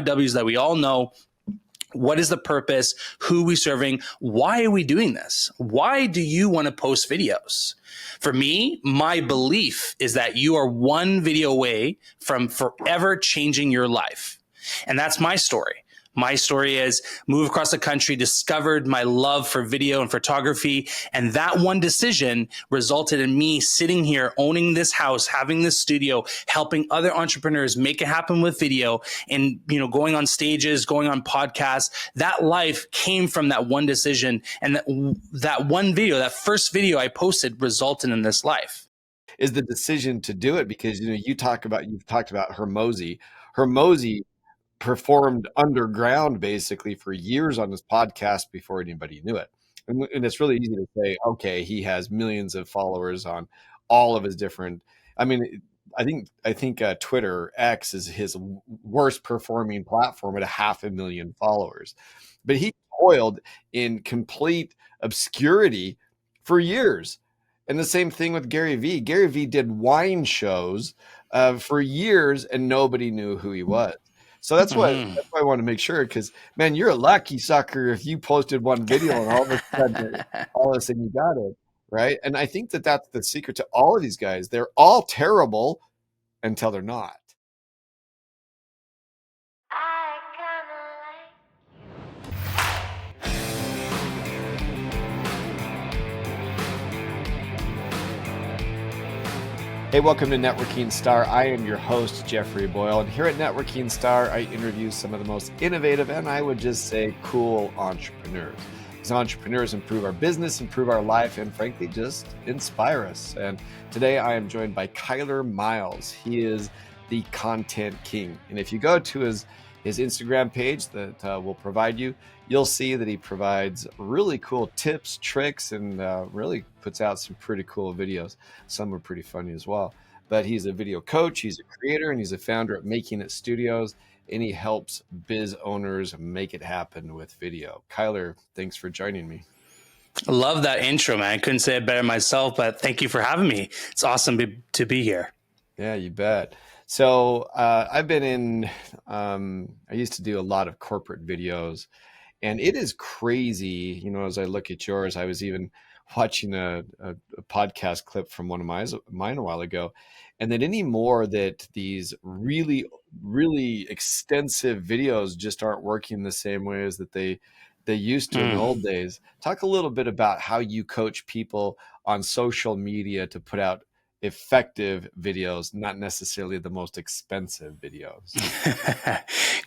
W's that we all know. What is the purpose? Who are we serving? Why are we doing this? Why do you want to post videos? For me, my belief is that you are one video away from forever changing your life. And that's my story. My story is move across the country, discovered my love for video and photography. And that one decision resulted in me sitting here, owning this house, having this studio, helping other entrepreneurs make it happen with video and, going on stages, going on podcasts. That life came from that one decision. And that one video, that first video I posted resulted in this life. Is the decision to do it because, you've talked about Hormozi. Hormozi performed underground basically for years on his podcast before anybody knew it. And it's really easy to say, okay, he has millions of followers on all of his different, I think Twitter X is his worst performing platform at 500,000 followers, but he toiled in complete obscurity for years. And the same thing with Gary Vee. Gary Vee did wine shows for years and nobody knew who he was. So that's why I want to make sure, because, man, you're a lucky sucker if you posted one video and all of a sudden you got it, right? And I think that that's the secret to all of these guys. They're all terrible until they're not. Hey, welcome to Networking Star. I am your host, Jeffery Boyle, and here at Networking Star, I interview some of the most innovative and I would just say cool entrepreneurs. These entrepreneurs improve our business, improve our life, and frankly, just inspire us. And today I am joined by Kyler Miles. He is the content king. And if you go to his Instagram page that we'll provide you, you'll see that he provides really cool tips, tricks, and really puts out some pretty cool videos. Some are pretty funny as well. But he's a video coach, he's a creator, and he's a founder at Making It Studios, and he helps biz owners make it happen with video. Kyler, thanks for joining me. I love that intro, man. I couldn't say it better myself, but thank you for having me. It's awesome to be here. Yeah, you bet. So I've been in, I used to do a lot of corporate videos, and it is crazy. As I look at yours, I was even watching a podcast clip from one of mine a while ago. And that anymore that these really, really extensive videos just aren't working the same way as that they used to in the old days. Talk a little bit about how you coach people on social media to put out effective videos, not necessarily the most expensive videos.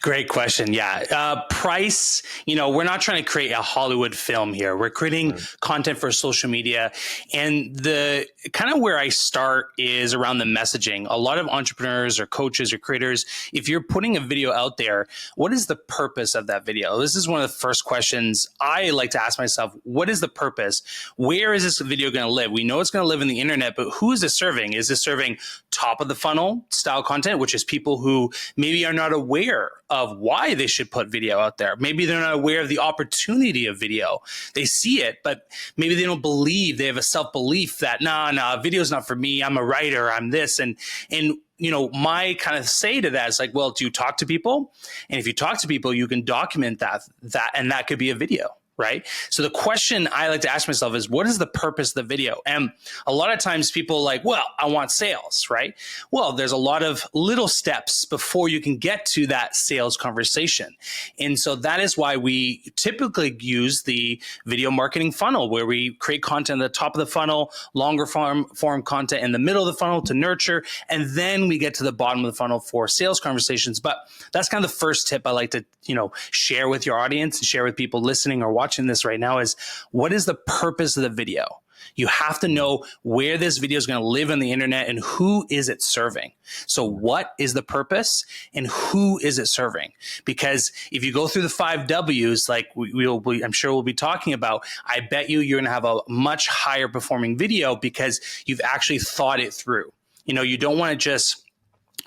Great question. Yeah. Price, we're not trying to create a Hollywood film here. We're creating content for social media. And the kind of where I start is around the messaging. A lot of entrepreneurs or coaches or creators, if you're putting a video out there, what is the purpose of that video? This is one of the first questions I like to ask myself. What is the purpose? Where is this video going to live? We know it's going to live in the internet, but who is this serving? Is this serving top of the funnel style content, which is people who maybe are not aware of why they should put video out there? Maybe they're not aware of the opportunity of video. They see it, but maybe they don't believe. They have a self-belief that, video is not for me. I'm a writer. I'm this. And my kind of say to that is like, well, do you talk to people? And if you talk to people, you can document that, and that could be a video. Right? So the question I like to ask myself is, what is the purpose of the video? And a lot of times people are like, well, I want sales, right? Well, there's a lot of little steps before you can get to that sales conversation. And so that is why we typically use the video marketing funnel, where we create content at the top of the funnel, longer form content in the middle of the funnel to nurture, and then we get to the bottom of the funnel for sales conversations. But that's kind of the first tip I like to, share with your audience and share with people listening or watching this right now is, what is the purpose of the video? You have to know where this video is going to live on the internet and who is it serving. So what is the purpose and who is it serving? Because if you go through the 5 W's, like I'm sure we'll be talking about, I bet you're going to have a much higher performing video because you've actually thought it through. You don't want to just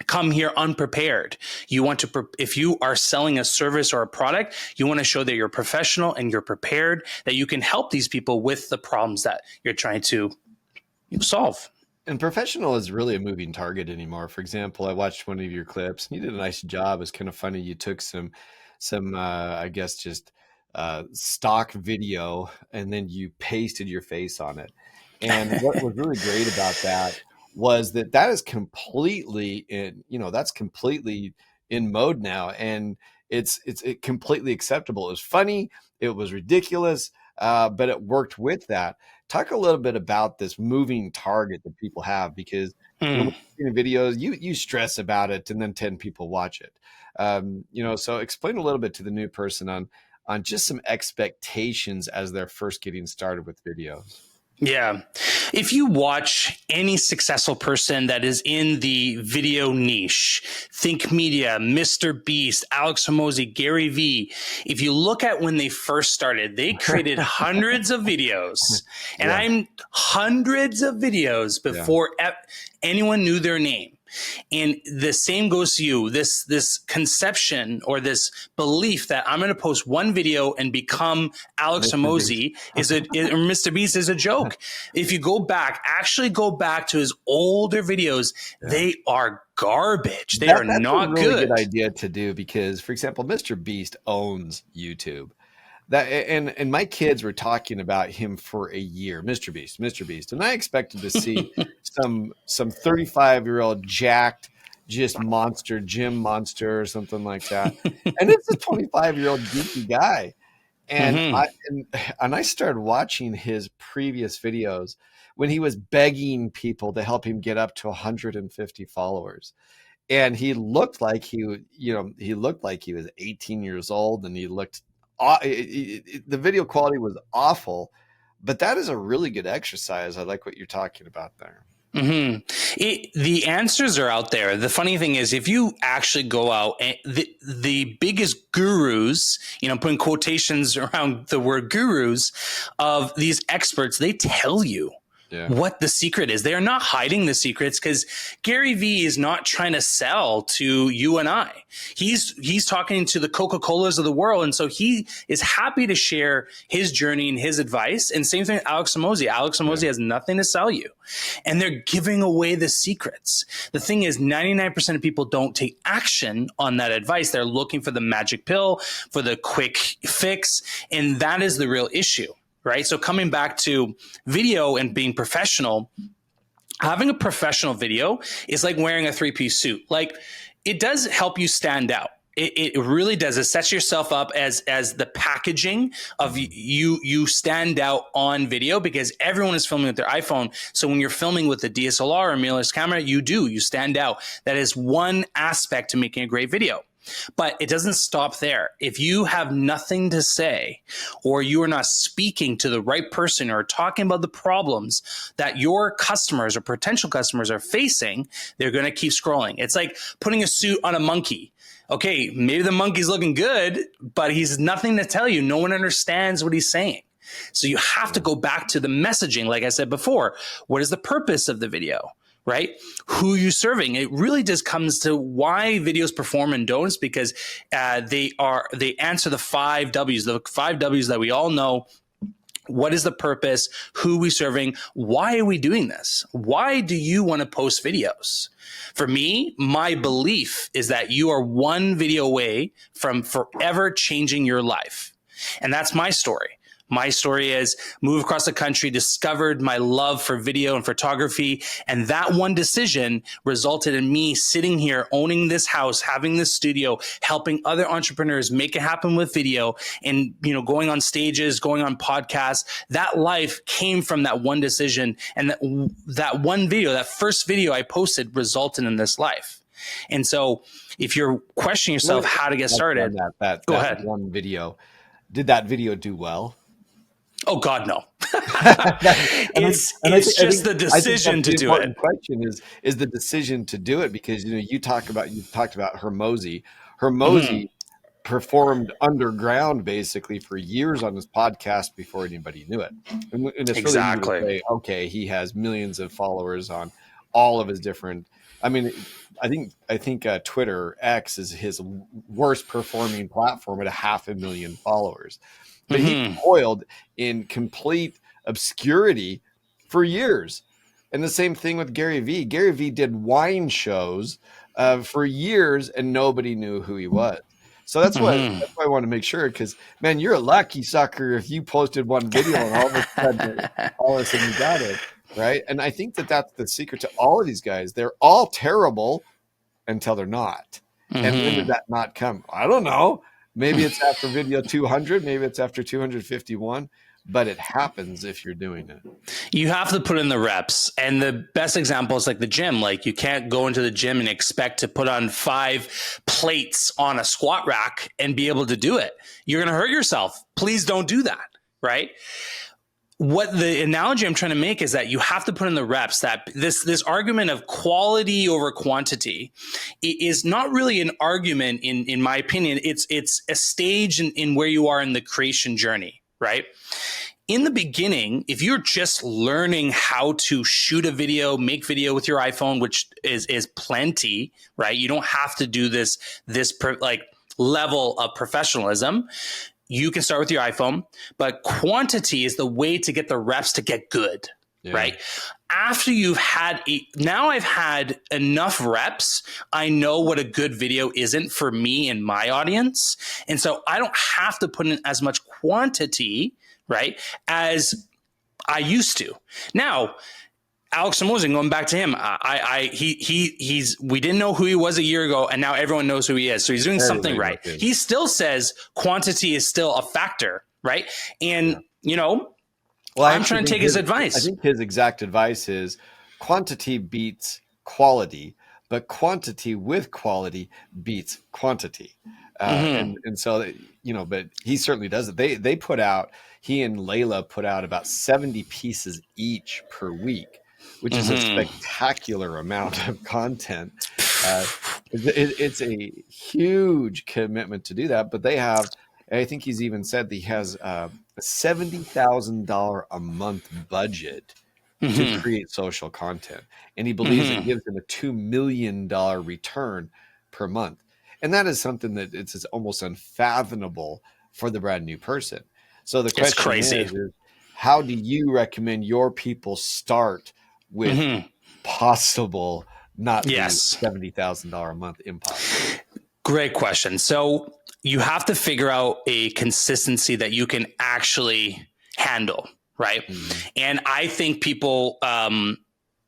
come here unprepared. You want to, if you are selling a service or a product, you want to show that you're professional and you're prepared, that you can help these people with the problems that you're trying to solve. And professional is really a moving target anymore. For example, I watched one of your clips and you did a nice job. It's kind of funny. You took some I guess just stock video and then you pasted your face on it. And what was really great about that was that is completely that's completely in mode now, and it's completely acceptable. It was funny, it was ridiculous, but it worked with that. Talk a little bit about this moving target that people have, because when Mm. we're making videos, you stress about it, and then 10 people watch it. So explain a little bit to the new person on just some expectations as they're first getting started with videos. Yeah. If you watch any successful person that is in the video niche, think media, Mr. Beast, Alex Hormozi, Gary Vee, if you look at when they first started, they created hundreds of videos, and Yeah. I'm hundreds of videos before anyone knew their name. And the same goes to you. This conception or this belief that I'm going to post one video and become Alex Hormozi or Mr. Beast is a joke. If you actually go back to his older videos, they are garbage. That's not a really good idea to do, because, for example, Mr. Beast owns YouTube. And my kids were talking about him for a year, Mr. Beast, and I expected to see some 35-year-old jacked, just monster, gym monster or something like that, and it's a 25-year-old geeky guy. And I started watching his previous videos when he was begging people to help him get up to 150 followers. And he looked like he was 18 years old, and he looked the video quality was awful, but that is a really good exercise. I like what you're talking about there. The answers are out there. The funny thing is, if you actually go out, and the biggest gurus, putting quotations around the word gurus of these experts, they tell you what the secret is. They are not hiding the secrets, because Gary Vee is not trying to sell to you and I. He's talking to the Coca-Colas of the world. And so he is happy to share his journey and his advice. And same thing with Alex Hormozi. Alex Hormozi has nothing to sell you. And they're giving away the secrets. The thing is, 99% of people don't take action on that advice. They're looking for the magic pill, for the quick fix. And that is the real issue. Right. So coming back to video and being professional, having a professional video is like wearing a 3-piece suit. Like, it does help you stand out. It really does. It sets yourself up as the packaging of you stand out on video, because everyone is filming with their iPhone. So when you're filming with a DSLR or mirrorless camera, you stand out. That is one aspect to making a great video. But it doesn't stop there. If you have nothing to say, or you are not speaking to the right person, or talking about the problems that your customers or potential customers are facing, they're going to keep scrolling. It's like putting a suit on a monkey. Okay, maybe the monkey's looking good, but he's nothing to tell you. No one understands what he's saying. So you have to go back to the messaging. Like I said before, what is the purpose of the video? Right? Who are you serving? It really just comes to why videos perform and don't, because they answer the 5 W's, the 5 W's that we all know. What is the purpose? Who are we serving? Why are we doing this? Why do you want to post videos? For me, my belief is that you are one video away from forever changing your life. And that's my story. My story is moved across the country, discovered my love for video and photography. And that one decision resulted in me sitting here, owning this house, having this studio, helping other entrepreneurs make it happen with video, and, going on stages, going on podcasts. That life came from that one decision. And that one video, that first video I posted, resulted in this life. And so if you're questioning yourself how to get started, go ahead. One video. Did that video do well? Oh God, no! It's just the decision to do it. The question is the decision to do it, because you've talked about Hormozi. Hormozi performed underground basically for years on his podcast before anybody knew it. And it's exactly really easy to say, okay, he has millions of followers on all of his different. I mean, I think Twitter X is his worst performing platform at 500,000 followers. But he toiled in complete obscurity for years. And the same thing with Gary Vee. Gary Vee did wine shows for years and nobody knew who he was. So that's why I want to make sure, because man, you're a lucky sucker if you posted one video and all of a sudden you got it, right? And I think that that's the secret to all of these guys. They're all terrible until they're not. And when did that not come? I don't know. Maybe it's after video 200, maybe it's after 251. But it happens if you're doing it. You have to put in the reps. And the best example is like the gym. Like you can't go into the gym and expect to put on 5 plates on a squat rack and be able to do it. You're going to hurt yourself. Please don't do that. Right. What the analogy I'm trying to make is that you have to put in the reps. That this argument of quality over quantity is not really an argument in my opinion. It's a stage in where you are in the creation journey. Right? In the beginning, if you're just learning how to shoot a video, make video with your iPhone, which is plenty, right? You don't have to do this level of professionalism. You can start with your iPhone, but quantity is the way to get the reps to get good, right? After you've had, now I've had enough reps, I know what a good video isn't for me and my audience. And so I don't have to put in as much quantity, right, as I used to. Now, Alex Hormozi, going back to him, we didn't know who he was a year ago, and now everyone knows who he is. So he's doing something right. He still says quantity is still a factor, right? And, well, I'm trying to take his advice. I think his exact advice is quantity beats quality, but quantity with quality beats quantity. And so, but he certainly does it. They put out, he and Layla put out about 70 pieces each per week, which is a spectacular amount of content. It's a huge commitment to do that, but they have, I think he's even said that he has a $70,000 a month budget to create social content. And he believes it gives him a $2 million return per month. And that is something that it's almost unfathomable for the brand new person. So the question is, how do you recommend your people start with possible, not $70,000 a month impossible? Great question. So you have to figure out a consistency that you can actually handle, right? And I think people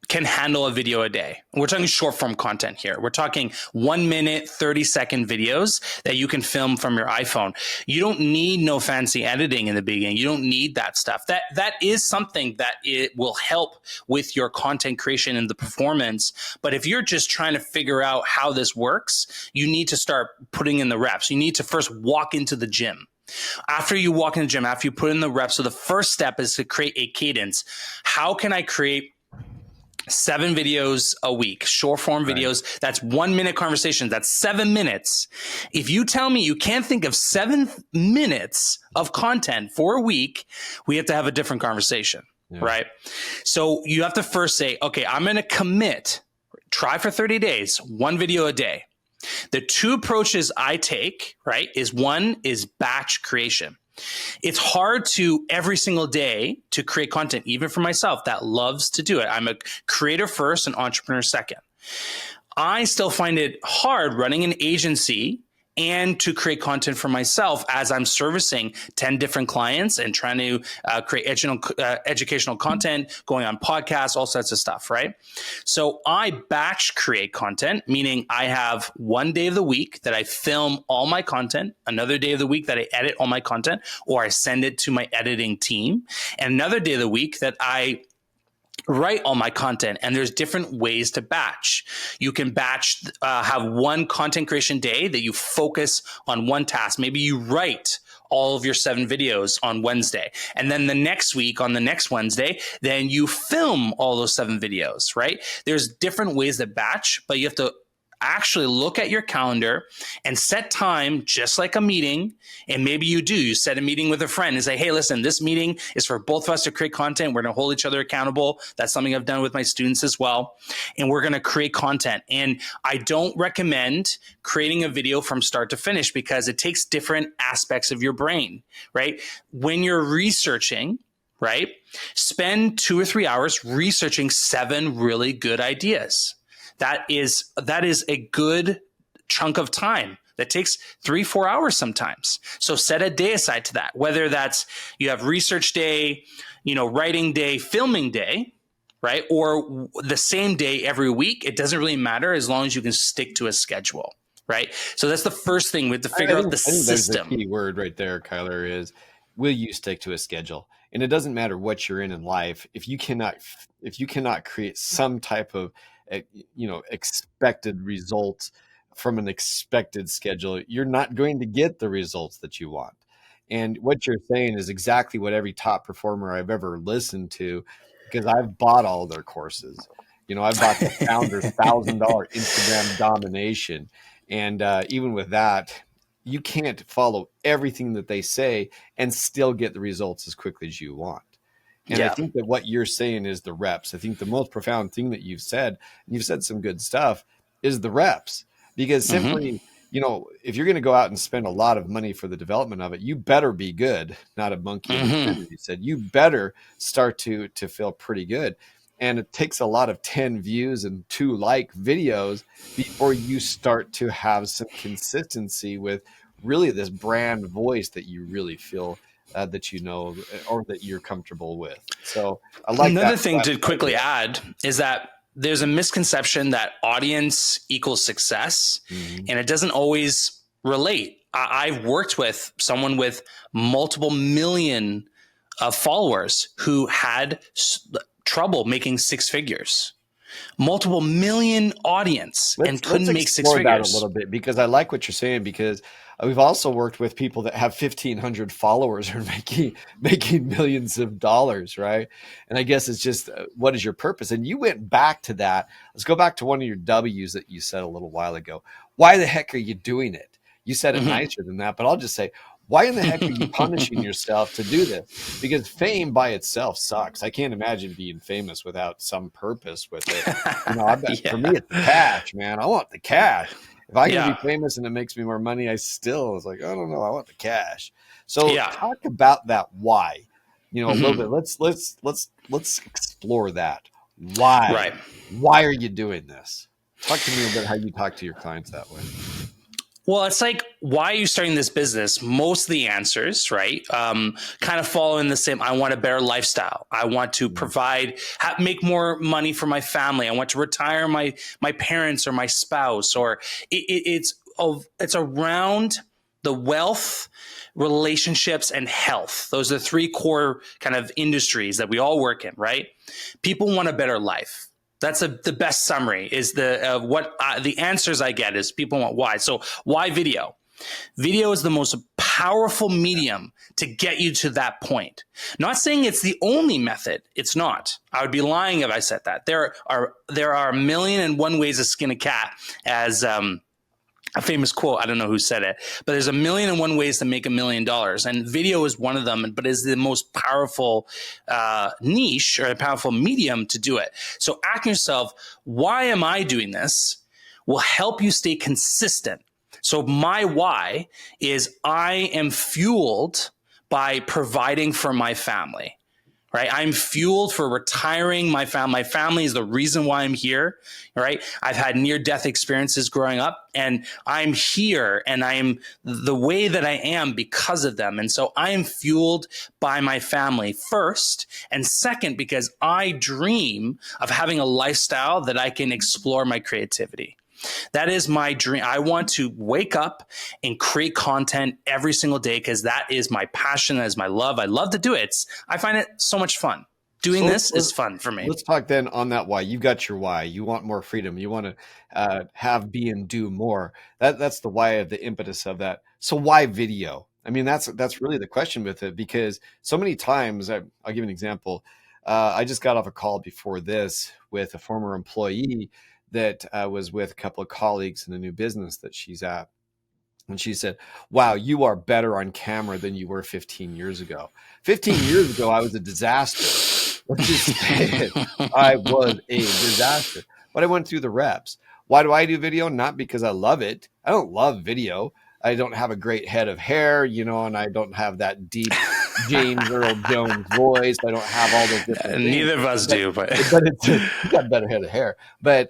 can handle a video a day. We're talking short form content here. We're talking 1 minute, 30-second videos that you can film from your iPhone. You don't need no fancy editing in the beginning. You don't need that stuff. That is something that it will help with your content creation and the performance. But if you're just trying to figure out how this works, you need to start putting in the reps. You need to first walk into the gym. After you walk in the gym, after you put in the reps, so the first step is to create a cadence. How can I create 7 videos a week, short form videos? That's 1 minute conversations. That's 7 minutes. If you tell me you can't think of 7 minutes of content for a week, we have to have a different conversation, right? So you have to first say, okay, I'm going to commit, try for 30 days, 1 video a day. The 2 approaches I take, right, is one is batch creation. It's hard to every single day to create content, even for myself that loves to do it. I'm a creator first and entrepreneur second. I still find it hard running an agency and to create content for myself as I'm servicing 10 different clients and trying to create educational content, going on podcasts, all sorts of stuff, right? So I batch create content, meaning I have 1 day of the week that I film all my content, another day of the week that I edit all my content, or I send it to my editing team, and another day of the week that I write all my content. And there's different ways to batch. You can batch, have 1 content creation day that you focus on 1 task. Maybe you write all of your 7 videos on Wednesday. And then the next week, on the next Wednesday, then you film all those 7 videos, right? There's different ways to batch, but you have to actually look at your calendar and set time just like a meeting. And maybe you set a meeting with a friend and say, hey, listen, this meeting is for both of us to create content. We're going to hold each other accountable. That's something I've done with my students as well. And we're going to create content. And I don't recommend creating a video from start to finish because it takes different aspects of your brain, right? When you're researching, right? Spend 2 or 3 hours researching 7 really good ideas. That is a good chunk of time. That takes 3-4 hours sometimes. So set a day aside to that, whether that's you have research day, writing day, filming day, right? Or the same day every week. It doesn't really matter as long as you can stick to a schedule, right? So that's the first thing. We have to figure out the system. There's the key word right there, Kyler, is will you stick to a schedule? And it doesn't matter what you're in life. If you cannot create some type of, expected results from an expected schedule, you're not going to get the results that you want. And what you're saying is exactly what every top performer I've ever listened to, because I've bought all their courses. I've bought the founder's $1,000 Instagram domination. And even with that, you can't follow everything that they say and still get the results as quickly as you want. And I think that what you're saying is the reps. I think the most profound thing that you've said, and you've said some good stuff, is the reps. Because simply, if you're going to go out and spend a lot of money for the development of it, you better be good, not a monkey. You said you better start to feel pretty good. And it takes a lot of 10 views and 2 like videos before you start to have some consistency with really this brand voice that you really feel that or that you're comfortable with. So I like another thing to quickly add is that there's a misconception that audience equals success, and it doesn't always relate. I've worked with someone with multiple million followers who had trouble making 6 figures, multiple million audience, and couldn't make 6 figures. That a little bit, because I like what you're saying, because we've also worked with people that have 1,500 followers who are making millions of dollars, right? And I guess it's just, what is your purpose? And you went back to that. Let's go back to one of your W's that you said a little while ago. Why the heck are you doing it? You said it nicer than that, but I'll just say, why in the heck are you punishing yourself to do this? Because fame by itself sucks. I can't imagine being famous without some purpose with it. I bet for me, it's the cash, man. I want the cash. If I can be famous and it makes me more money, I still was like, I don't know, I want the cash. So talk about that why. A little bit. Let's explore that. Why? Right. Why are you doing this? Talk to me about how you talk to your clients that way. Well, it's like, why are you starting this business? Most of the answers, right, kind of follow in the same. I want a better lifestyle. I want to provide, make more money for my family. I want to retire my parents or my spouse. Or it's around the wealth, relationships, and health. Those are the 3 core kind of industries that we all work in, right? People want a better life. That's the best summary is the answers I get is people want why. So why video? Video is the most powerful medium to get you to that point. Not saying it's the only method. It's not. I would be lying if I said that. There are 1,000,001 ways to skin a cat, as a famous quote. I don't know who said it, but there's 1,000,001 ways to make $1 million, and video is one of them. But is the most powerful niche or a powerful medium to do it. So asking yourself, why am I doing this? Will help you stay consistent. So my why is I am fueled by providing for my family. Right? I'm fueled for retiring my family. My family is the reason why I'm here. Right? I've had near-death experiences growing up, and I'm here, and I am the way that I am because of them. And so I am fueled by my family first, and second, because I dream of having a lifestyle that I can explore my creativity. That is my dream. I want to wake up and create content every single day because that is my passion. That is my love. I love to do it. I find it so much fun. Doing this is fun for me. Let's talk then on that why. You got your why. You want more freedom. You want to have, be, and do more. That's the why of the impetus of that. So why video? I mean, that's really the question with it, because so many times, I'll give an example. I just got off a call before this with a former employee that was with a couple of colleagues in a new business that she's at. And she said, wow, you are better on camera than you were 15 years ago. 15 years ago, I was a disaster. Let's just say it. I was a disaster. But I went through the reps. Why do I do video? Not because I love it. I don't love video. I don't have a great head of hair, and I don't have that deep James Earl Jones voice. I don't have all those different things. Neither of us do, but it's you got a better head of hair. But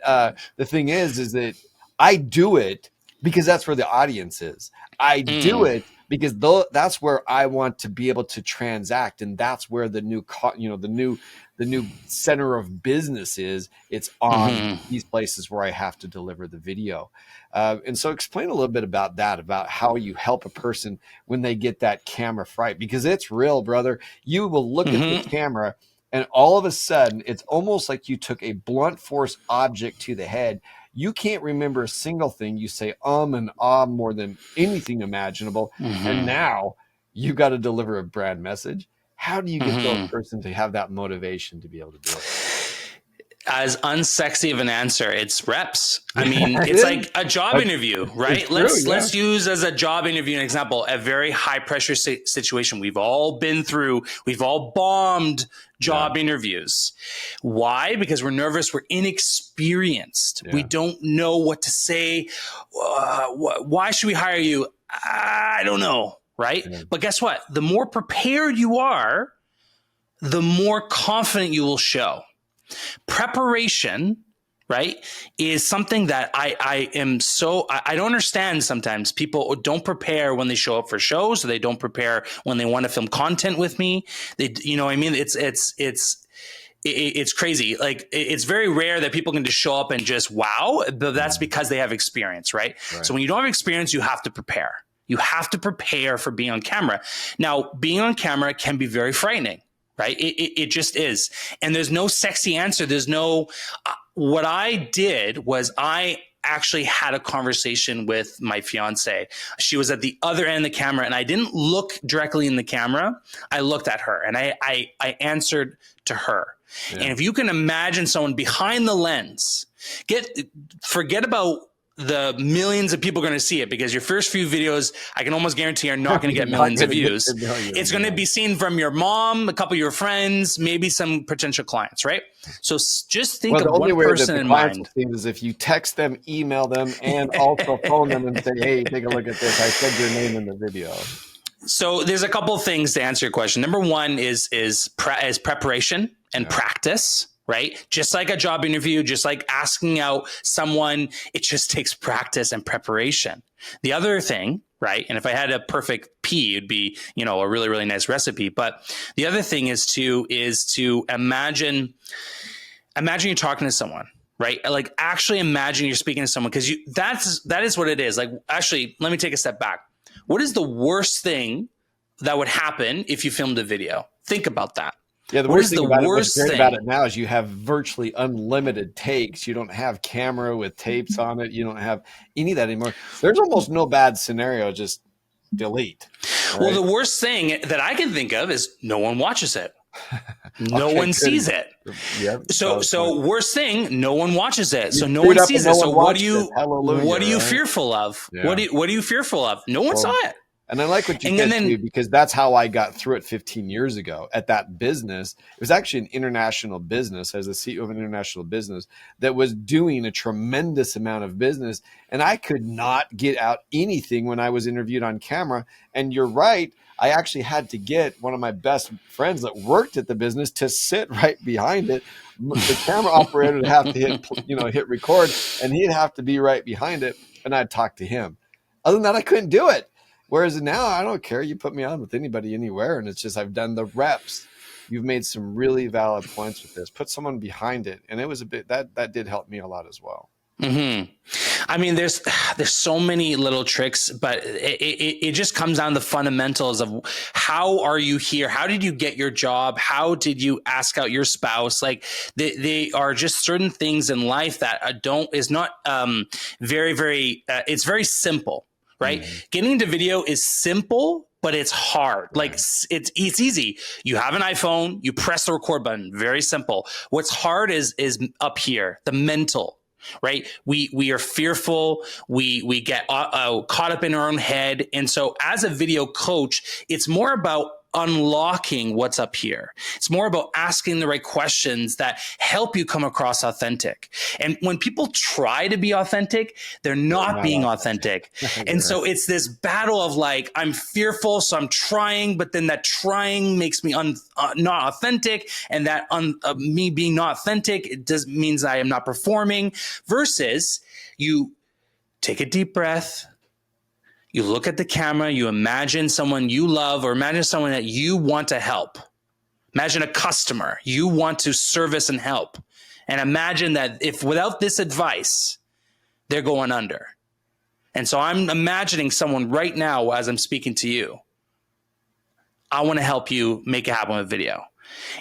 the thing is that I do it because that's where the audience is. I do it because that's where I want to be able to transact, and that's where the new center of business is. It's on these places where I have to deliver the video. And so explain a little bit about that, about how you help a person when they get that camera fright, because it's real, brother. You will look at the camera and all of a sudden it's almost like you took a blunt force object to the head. You can't remember a single thing. You say and more than anything imaginable. And now you got to deliver a brand message. How do you get the person to have that motivation to be able to do it? As unsexy of an answer, it's reps. I mean, it's like a job interview, right? Let's use as a job interview an example, a very high pressure situation we've all been through. We've all bombed job interviews. Why? Because we're nervous. We're inexperienced. We don't know what to say. Why should we hire you? I don't know. Right? But guess what? The more prepared you are, the more confident you will show. Preparation, right, is something that I don't understand. Sometimes people don't prepare when they show up for shows, or they don't prepare when they want to film content with me. It's crazy. Like, it's very rare that people can just show up and just wow, but that's because they have experience, right? So when you don't have experience, you have to prepare. You have to prepare for being on camera. Now, being on camera can be very frightening, right? It just is. And there's no sexy answer. There's no, what I did was I actually had a conversation with my fiance. She was at the other end of the camera, and I didn't look directly in the camera. I looked at her, and I answered to her. And if you can imagine someone behind the lens, forget about the millions of people are going to see it, because your first few videos, I can almost guarantee, are not going to get millions of views. It's going to be seen from your mom, a couple of your friends, maybe some potential clients, right? So just think of one person in mind. Is if you text them, email them, and also phone them and say, hey, take a look at this. I said your name in the video. So there's a couple of things to answer your question. Number one is preparation and practice. Right? Just like a job interview, just like asking out someone, it just takes practice and preparation. The other thing, right? And if I had a perfect P, it'd be, a really, really nice recipe. But the other thing is to imagine you're talking to someone, right? Like, actually imagine you're speaking to someone, because that is what it is. Like, actually, let me take a step back. What is the worst thing that would happen if you filmed a video? Think about that. Yeah, the worst thing about it now is you have virtually unlimited takes. You don't have camera with tapes on it. You don't have any of that anymore. There's almost no bad scenario. Just delete. Right? Well, the worst thing that I can think of is no one watches it. No one sees it. Yep. So worst thing, no one watches it. So no one sees it. So what are you fearful of? Yeah. What are you fearful of? No one saw it. And I like what you did too, because that's how I got through it 15 years ago at that business. It was actually an international business, as the CEO of an international business that was doing a tremendous amount of business. And I could not get out anything when I was interviewed on camera. And you're right. I actually had to get one of my best friends that worked at the business to sit right behind it. The camera operator would have to hit record, and he'd have to be right behind it. And I'd talk to him. Other than that, I couldn't do it. Whereas now I don't care. You put me on with anybody anywhere. And it's just, I've done the reps. You've made some really valid points with this. Put someone behind it. And it was a bit, that did help me a lot as well. I mean, there's so many little tricks, but it just comes down to the fundamentals of how are you here? How did you get your job? How did you ask out your spouse? Like, they are just certain things in life that it's very simple. Right? Getting into video is simple, but it's hard. Like, it's easy. You have an iPhone, you press the record button. Very simple. What's hard is up here, the mental, right? We are fearful. We get caught up in our own head. And so as a video coach, it's more about unlocking what's up here. It's more about asking the right questions that help you come across authentic. And when people try to be authentic, they're not being authentic. And so it's this battle of like, I'm fearful, so I'm trying, but then that trying makes me not authentic. And that me being not authentic, it just means I am not performing, versus you take a deep breath. You look at the camera, you imagine someone you love, or imagine someone that you want to help. Imagine a customer you want to service and help. And imagine that if without this advice, they're going under. And so I'm imagining someone right now as I'm speaking to you. I want to help you make it happen with video.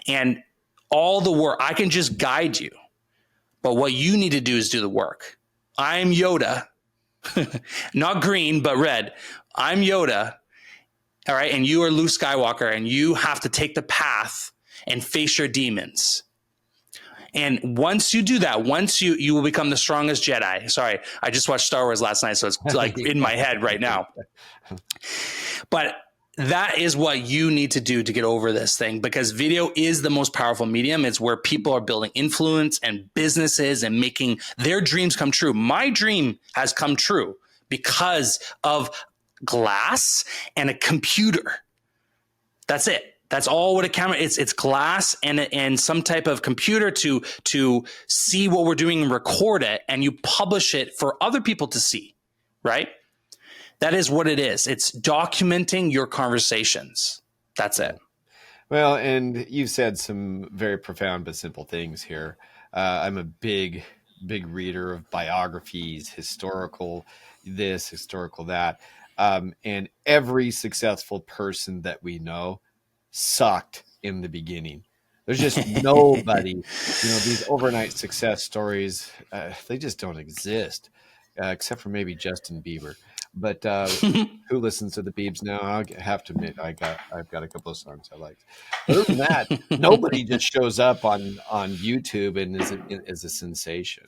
And all the work, I can just guide you. But what you need to do is do the work. I'm Yoda. Not green, but red. I'm Yoda. All right. And you are Luke Skywalker, and you have to take the path and face your demons. And once you do that, once you will become the strongest Jedi. Sorry, I just watched Star Wars last night, so it's like in my head right now. But that is what you need to do to get over this thing, because video is the most powerful medium. It's where people are building influence and businesses and making their dreams come true. My dream has come true because of glass and a computer. That's it. That's all what a camera is. It's glass and some type of computer to see what we're doing and record it, and you publish it for other people to see, right? That is what it is. It's documenting your conversations. That's it. Well, and you've said some very profound but simple things here. I'm a big reader of biographies, historical this, historical that. And every successful person that we know sucked in the beginning. There's just nobody, these overnight success stories, they just don't exist, except for maybe Justin Bieber. But who listens to the Biebs now? I have to admit, I've got a couple of songs I like. Other than that, nobody just shows up on YouTube and is a sensation.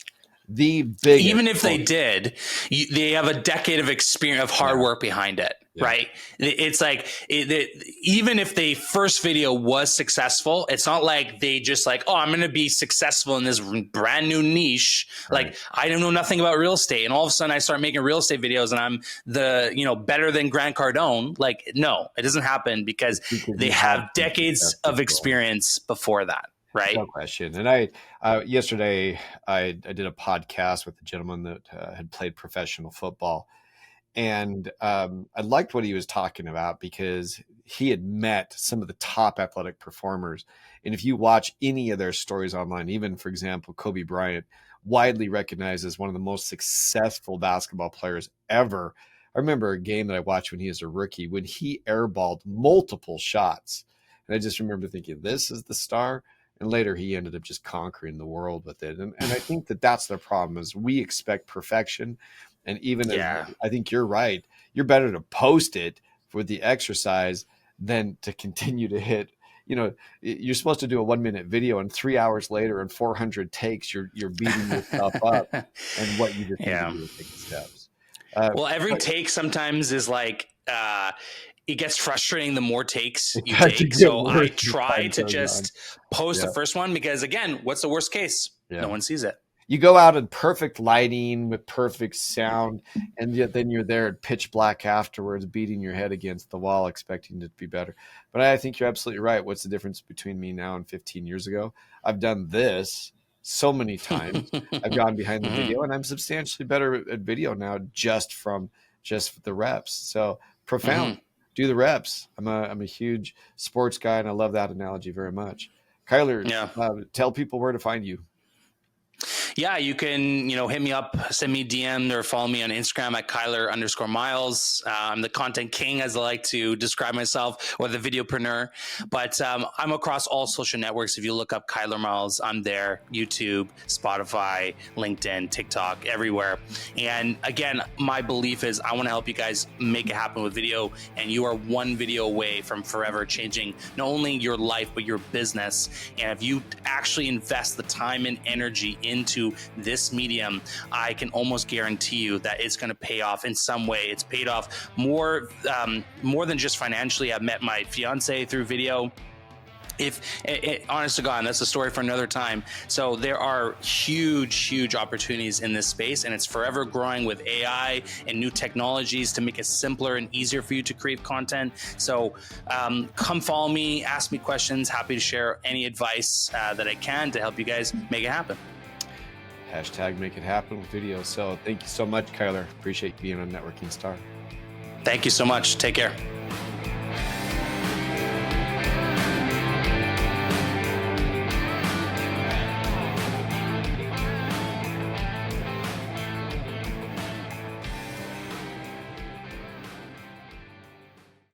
The biggest, even if they did, they have a decade of experience of hard work behind it, right? It's like even if the first video was successful, it's not like they just like, oh, I'm going to be successful in this brand new niche. Right. Like I don't know nothing about real estate, and all of a sudden I start making real estate videos, and I'm better than Grant Cardone. Like, no, it doesn't happen because they have decades of experience before that. Right. No question. And yesterday I did a podcast with a gentleman that had played professional football, and I liked what he was talking about because he had met some of the top athletic performers. And if you watch any of their stories online, even for example, Kobe Bryant, widely recognized as one of the most successful basketball players ever. I remember a game that I watched when he was a rookie, when he airballed multiple shots. And I just remember thinking, this is the star. And later he ended up just conquering the world with it. And I think that's the problem, is we expect perfection. And even I think you're right. You're better to post it for the exercise than to continue to hit. You're supposed to do a 1-minute video, and 3 hours later and 400 takes, you're beating yourself up. And what you just need to do is take the steps. Well, every take sometimes is like, it gets frustrating the more takes you take. So I try to just post the first one because, again, what's the worst case? No one sees it. You go out in perfect lighting with perfect sound, and yet then you're there at pitch black afterwards, beating your head against the wall, expecting it to be better. But I think you're absolutely right. What's the difference between me now and 15 years ago? I've done this so many times. I've gone behind the video, and I'm substantially better at video now just the reps. So profound. Do the reps. I'm a huge sports guy, and I love that analogy very much. Kyler, tell people where to find you. Yeah, you can, hit me up, send me a DM, or follow me on Instagram at Kyler_Miles. I'm the content king, as I like to describe myself, or the videopreneur. But I'm across all social networks. If you look up Kyler Miles, I'm there. YouTube, Spotify, LinkedIn, TikTok, everywhere. And again, my belief is I want to help you guys make it happen with video. And you are one video away from forever changing not only your life, but your business. And if you actually invest the time and energy into into this medium, I can almost guarantee you that it's going to pay off in some way. It's paid off more than just financially. I've met my fiance through video. Honest to God, that's a story for another time. So there are huge opportunities in this space, and it's forever growing with AI and new technologies to make it simpler and easier for you to create content. So come follow me, ask me questions. Happy to share any advice that I can to help you guys make it happen. Hashtag make it happen with video. So thank you so much, Kyler. Appreciate you being on Networking Star. Thank you so much. Take care.